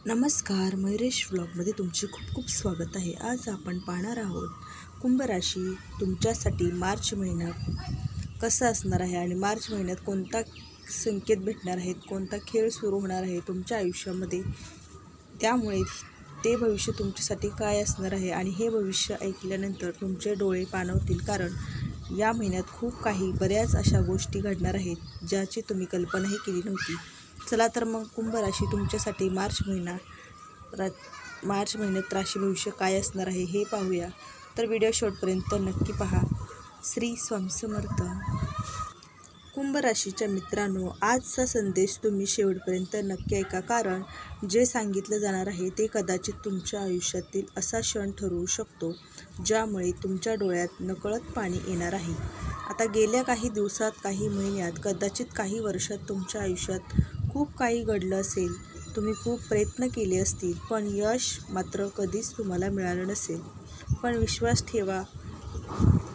नमस्कार, मयुरेश व्लॉगमध्ये तुमचे खूप खूप स्वागत आहे. आज आपण पाहणार आहोत कुंभ राशी तुमच्यासाठी मार्च महिना कसा असणार आहे आणि मार्च महिन्यात कोणता संकेत भेटणार आहेत, कोणता खेळ सुरू होणार आहे तुमच्या आयुष्यामध्ये. त्यामुळे ते भविष्य तुमच्यासाठी काय असणार आहे आणि हे भविष्य ऐकल्यानंतर तुमचे डोळे पाणवतील, कारण या महिन्यात खूप काही बऱ्याच अशा गोष्टी घडणार आहेत ज्याची तुम्ही कल्पनाही केली नव्हती. चला तर मग कुंभ राशी तुमच्यासाठी मार्च महिन्यात राशी भविष्य काय असणार आहे हे पाहूया. तर व्हिडिओ शेवटपर्यंत नक्की पहा. श्री स्वामी समर्थ. कुंभ राशीच्या मित्रांनो, आजचा संदेश तुम्ही शेवटपर्यंत नक्की ऐका, कारण जे सांगितलं जाणार आहे ते कदाचित तुमच्या आयुष्यातील असा क्षण ठरवू शकतो ज्यामुळे तुमच्या डोळ्यात नकळत पाणी येणार आहे. आता गेल्या काही दिवसात, काही महिन्यात, कदाचित काही वर्षात तुमच्या आयुष्यात खूप काही घडलं असेल. तुम्ही खूप प्रयत्न केले असतील, पण यश मात्र कधीच तुम्हाला मिळालं नसेल. पण विश्वास ठेवा,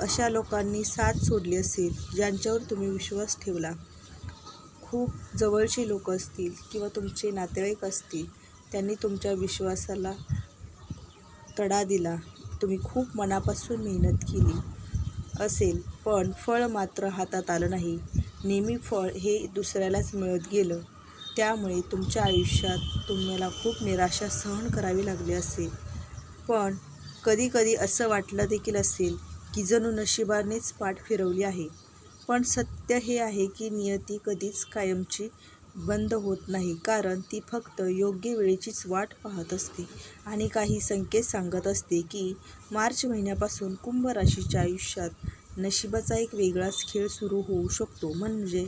अशा लोकांनी साथ सोडली असेल ज्यांच्यावर तुम्ही विश्वास ठेवला. खूप जवळची लोक असतील किंवा तुमचे नातेवाईक असतील, त्यांनी तुमच्या विश्वासाला तडा दिला. तुम्ही खूप मनापासून मेहनत केली असेल, पण फळ मात्र हातात आलं नाही. नेहमी फळ हे दुसऱ्यालाच मिळत गेलं. त्यामुळे तुमच्या आयुष्यात तुम्हाला खूप निराशा सहन करावी लागली असेल. पण कधी असं वाटलं देखील असेल की जणू नशिबानेच पाठ फिरवली आहे. पण सत्य हे आहे की नियती कधीच कायमची बंद होत नाही, कारण ती फक्त योग्य वेळेचीच वाट पाहत असते. आणि काही संकेत सांगत असते की मार्च महिन्यापासून कुंभ राशीच्या आयुष्यात नशिबाचा एक वेगळाच खेळ सुरू होऊ शकतो. म्हणजे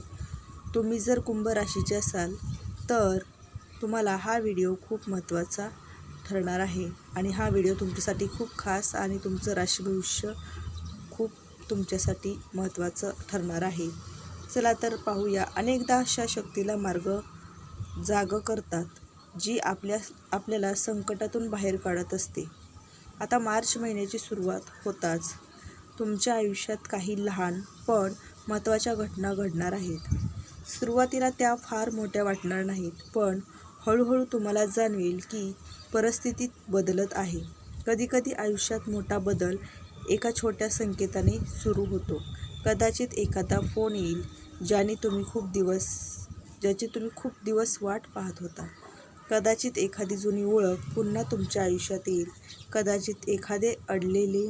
तुम्ही जर कुंभ राशीचे असाल तर तुम्हाला हा व्हिडिओ खूप महत्त्वाचा ठरणार आहे. आणि हा व्हिडिओ तुमच्यासाठी खूप खास आणि तुमचं राशी भविष्य खूप तुमच्यासाठी महत्त्वाचं ठरणार आहे. चला तर पाहूया. अनेकदा अशा शक्तीला मार्ग जाग करतात जी आपल्याला संकटातून बाहेर काढत असते. आता मार्च महिन्याची सुरुवात होताच तुमच्या आयुष्यात काही लहान पण महत्त्वाच्या घटना घडणार आहेत. सुरुवातीला त्या फार मोठ्या वाटणार नाहीत, पण हळूहळू तुम्हाला जाणवेल की परिस्थिती बदलत आहे. कधीकधी आयुष्यात मोठा बदल एका छोट्या संकेताने सुरू होतो. कदाचित एखादा फोन येईल ज्याची तुम्ही खूप दिवस वाट पाहत होता. कदाचित एखादी जुनी ओळख पुन्हा तुमच्या आयुष्यात येईल. कदाचित एखादी अडलेली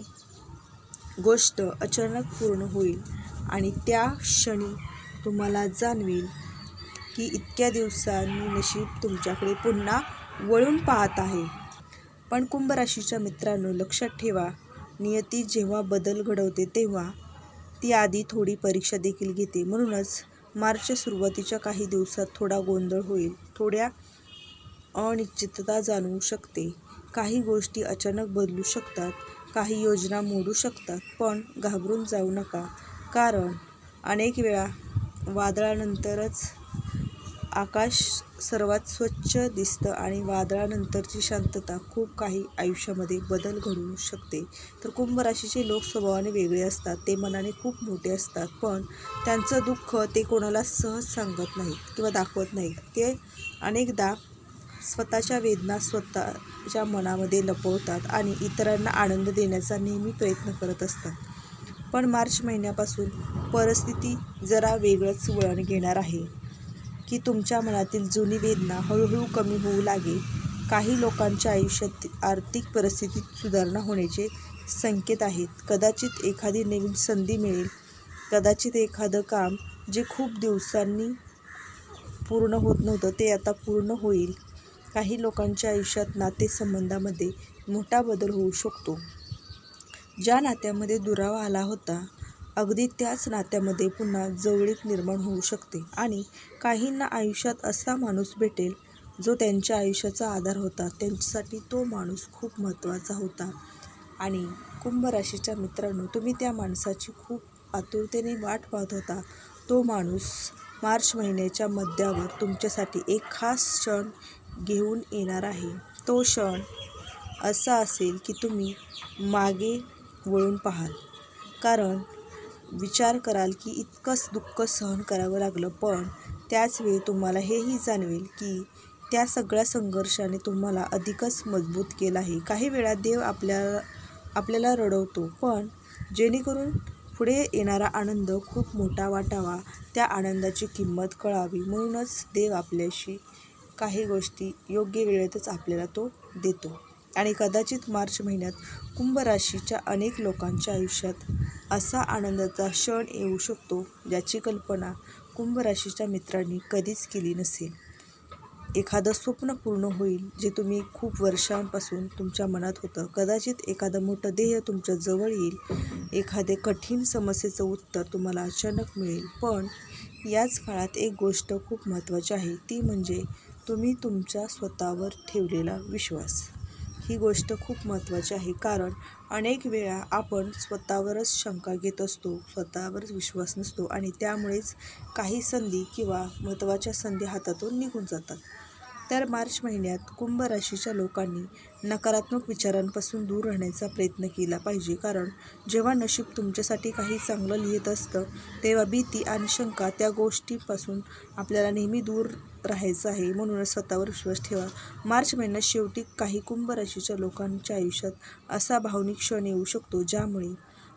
गोष्ट अचानक पूर्ण होईल आणि त्या क्षणी तुम्हाला जाणवेल की इतक्या दिवसांनी नशीब तुमच्याकडे पुन्हा वळून पाहत आहे. पण कुंभ राशीच्या मित्रांनो, लक्षात ठेवा, नियती जेव्हा बदल घडवते तेव्हा ती आधी थोडी परीक्षा देखील घेते. म्हणूनच मार्चच्या सुरुवातीच्या काही दिवसात थोडा गोंधळ होईल, थोड्या अनिश्चितता जाणवू शकते. काही गोष्टी अचानक बदलू शकतात, काही योजना मोडू शकतात. पण घाबरून जाऊ नका, कारण अनेक वेळा वादळानंतरच आकाश सर्वात स्वच्छ दिसतं आणि वादळानंतरची शांतता खूप काही आयुष्यामध्ये बदल घडवू शकते. तर कुंभ राशीचे लोक स्वभावाने वेगळे असतात. ते मनाने खूप मोठे असतात, पण त्यांचं दुःख ते कोणाला सहज सांगत नाहीत किंवा दाखवत नाहीत. ते अनेकदा स्वतःच्या वेदना स्वतःच्या मनामध्ये लपवतात आणि इतरांना आनंद देण्याचा नेहमी प्रयत्न करत असतात. पण मार्च महिन्यापासून परिस्थिती जरा वेगळंच वळण घेणार आहे की तुमच्या मनातील जुनी वेदना हळूहळू कमी होऊ लागेल. काही लोकांच्या आयुष्यात आर्थिक परिस्थितीत सुधारणा होण्याचे संकेत आहेत. कदाचित एखादी नवीन संधी मिळेल, कदाचित एखादं काम जे खूप दिवसांनी पूर्ण होत नव्हतं ते आता पूर्ण होईल. काही लोकांच्या आयुष्यात नातेसंबंधामध्ये मोठा बदल होऊ शकतो. ज्या नात्यामध्ये दुरावा आला होता, अगदी त्याच नात्यामध्ये पुन्हा जवळीक निर्माण होऊ शकते. आणि काहींना आयुष्यात असा माणूस भेटेल जो त्यांच्या आयुष्याचा आधार होता. त्यांच्यासाठी तो माणूस खूप महत्त्वाचा होता. आणि कुंभ राशीच्या मित्रांनो, तुम्ही त्या माणसाची खूप आतुरतेने वाट पाहत होता. तो माणूस मार्च महिन्याच्या मध्यावर तुमच्यासाठी एक खास क्षण घेऊन येणार आहे. तो क्षण असा असेल की तुम्ही मागे वळून पाहाल, कारण विचार कराल की इतकंच दुःख सहन करावं लागलं. पण त्याच वेळी तुम्हाला हेही जाणवेल की त्या सगळ्या संघर्षाने तुम्हाला अधिकच मजबूत केलं आहे. काही वेळा देव आपल्याला रडवतो, पण जेणेकरून पुढे येणारा आनंद खूप मोठा वाटावा, त्या आनंदाची किंमत कळावी. म्हणूनच देव आपल्याशी काही गोष्टी योग्य वेळेतच आपल्याला तो देतो. आणि कदाचित मार्च महिन्यात कुंभ राशीच्या अनेक लोकांच्या आयुष्यात असा आनंदाचा क्षण येऊ शकतो, ज्याची कल्पना कुंभ राशीच्या मित्रांनी कधीच केली नसेल. एखादं स्वप्न पूर्ण होईल, जे तुम्ही खूप वर्षांपासून तुमच्या मनात होतं. कदाचित एखादं मोठं ध्येय तुमच्या जवळ येईल. एखाद्या कठीण समस्येचं उत्तर तुम्हाला अचानक मिळेल. पण याच काळात एक गोष्ट खूप महत्त्वाची आहे, ती म्हणजे तुम्ही तुमच्या स्वतःवर ठेवलेला विश्वास. ही गोष्ट खूप महत्त्वाची आहे, कारण अनेक वेळा आपण स्वतःवरच शंका घेत असतो, स्वतःवरच विश्वास नसतो आणि त्यामुळेच काही संधी किंवा महत्त्वाच्या संधी हातातून निघून जातात. तर मार्च महिन्यात कुंभ राशीच्या लोकांनी नकारात्मक विचारांपासून दूर राहण्याचा प्रयत्न केला पाहिजे, कारण जेव्हा नशीब तुमच्यासाठी काही चांगलं लिहित असतं, तेव्हा भीती आणि शंका त्या गोष्टीपासून आपल्याला नेहमी दूर राहायचं आहे. म्हणूनच स्वतःवर विश्वास ठेवा. मार्च महिन्यात शेवटी काही कुंभ राशीच्या लोकांच्या आयुष्यात असा भावनिक क्षण येऊ शकतो, ज्यामुळे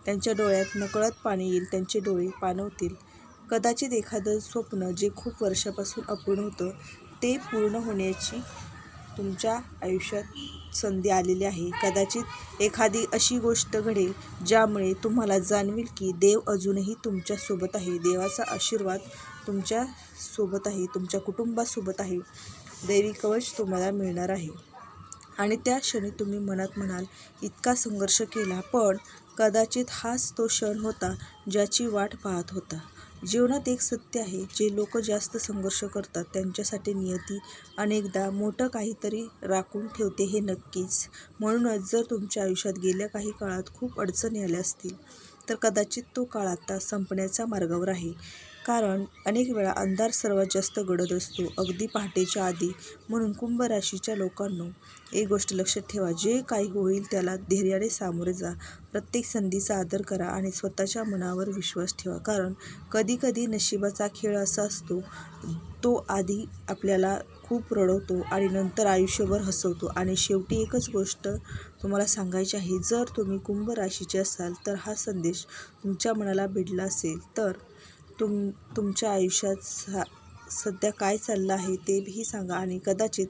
त्यांच्या डोळ्यात नकळत पाणी येईल, त्यांचे डोळे पाणवतील. कदाचित एखादं स्वप्न जे खूप वर्षापासून अपूर्ण होतं, ते पूर्ण होण्याची तुमच्या आयुष्यात संधी आलेली आहे. कदाचित एखादी अशी गोष्ट घडेल, ज्यामुळे तुम्हाला जाणवेल की देव अजूनही तुमच्यासोबत आहे. देवाचा आशीर्वाद तुमच्यासोबत आहे, तुमच्या कुटुंबासोबत आहे. दैवी कवच तुम्हाला मिळणार आहे. आणि त्या क्षणी तुम्ही मनात म्हणाल, इतका संघर्ष केला, पण कदाचित हाच तो क्षण होता ज्याची वाट पाहत होता. जीवनात एक सत्य आहे, जे लोक जास्त संघर्ष करतात त्यांच्यासाठी नियती अनेकदा मोठं काहीतरी राखून ठेवते, हे नक्कीच. म्हणूनच जर तुमच्या आयुष्यात गेल्या काही काळात खूप अडचणी आल्या असतील, तर कदाचित तो काळ आता संपण्याच्या मार्गावर आहे. कारण अनेक वेळा अंधार सर्वात जास्त गडद असतो, अगदी पहाटेच्या आधी. म्हणून कुंभ राशीच्या लोकांनो, एक गोष्ट लक्षात ठेवा, जे काही होईल त्याला धैर्याने सामोरे जा. प्रत्येक संधीचा आदर करा आणि स्वतःच्या मनावर विश्वास ठेवा, कारण कधीकधी नशिबाचा खेळ असा असतो, तो आधी आपल्याला खूप रडवतो आणि नंतर आयुष्यभर हसवतो. आणि शेवटी एकच गोष्ट तुम्हाला सांगायची आहे, जर तुम्ही कुंभ राशीचे असाल तर हा संदेश तुमच्या मनाला भिडला असेल, तर तुमच्या आयुष्यात सध्या काय चाललं आहे तेही सांगा. आणि कदाचित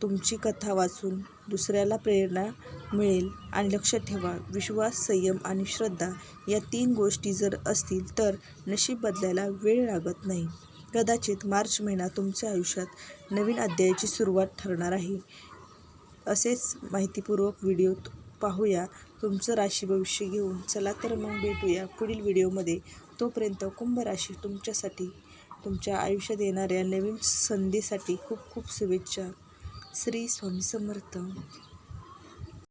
तुमची कथा वाचून दुसऱ्याला प्रेरणा मिळेल. आणि लक्षात ठेवा, विश्वास, संयम आणि श्रद्धा या 3 गोष्टी जर असतील तर नशीब बदलायला वेळ लागत नाही. कदाचित मार्च महिना तुमच्या आयुष्यात नवीन अध्यायाची सुरुवात ठरणार आहे. असेच माहितीपूर्वक व्हिडिओ पाहूया तुमचं राशी भविष्य घेऊन. चला तर मग भेटूया पुढील व्हिडिओमध्ये. तोपर्यंत कुंभ राशी तुमच्यासाठी तुमच्या आयुष्यात येणाऱ्या नवीन संधीसाठी खूप खूप शुभेच्छा. श्री स्वामी समर्थ.